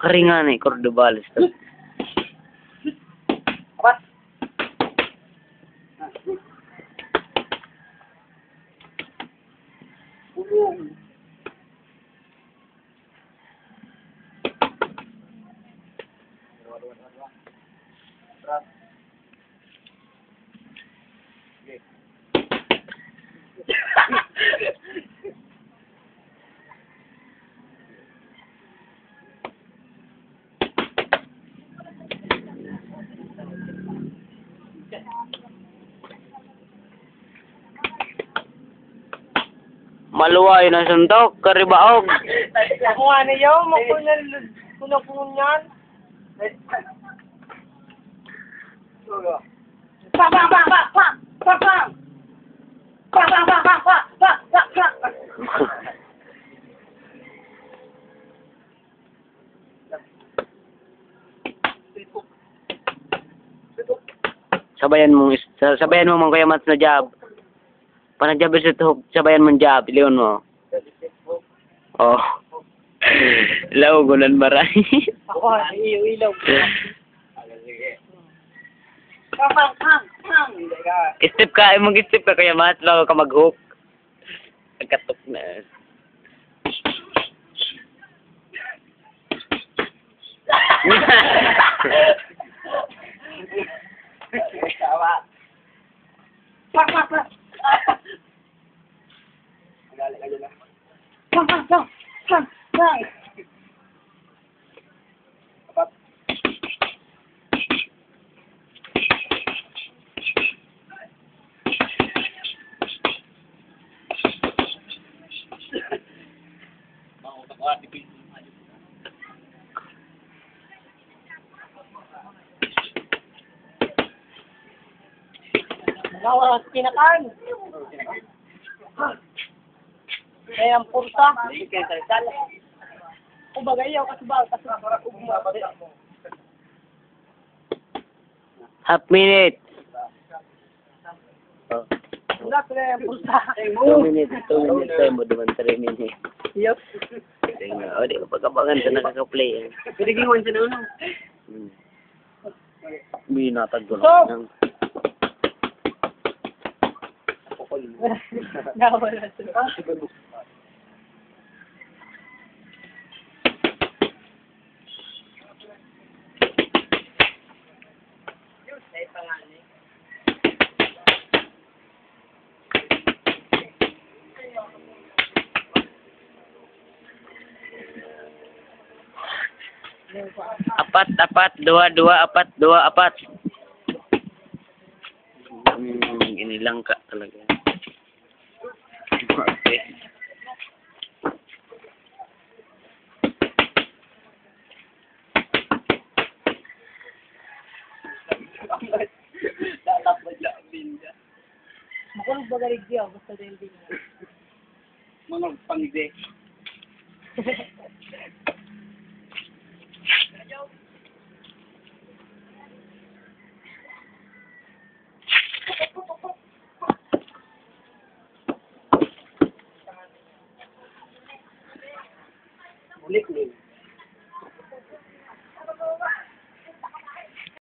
Karingan eh, Cordobales. Apat. Ulong. Maluway na suntok, karibaog. Ako nga niyo, makunan yan. Pa pa pa pa pa pa pa pa pa pa pa pa pa pa pa. Sabayan mo mga kuya Mats na job. Panajab sa tuhog, sabayan mo job, iliyon mo. Oh. Ilaw, gunan maray. Ako, ilaw. Pang pang pang pang. Step ka, mag-step ka kuya Mats, bago ka mag-hook. Nagkatok na. Tawa. Pak pak pak. Pang pang pang pang pang. Apat. Nawa sa kinakan. Kaya ang purta. Kung bagay yaw kasubal ugma. Half minute. Oh. Wala ko na yung purta. 2 minutes, 2 minutes tayo mo duman 3 minutes. Yup. Tingnan, o di ko pagkabangan sa nakaka-play. Pwede gingawan siya na ano. Binatag ko Stop! lang. Nawala siya. Apat, 2, 4, 2, 4. Inilang ka talaga. Okay. Makulog ba galig diyo? Basta dahil din. Mga pangide. Ulit.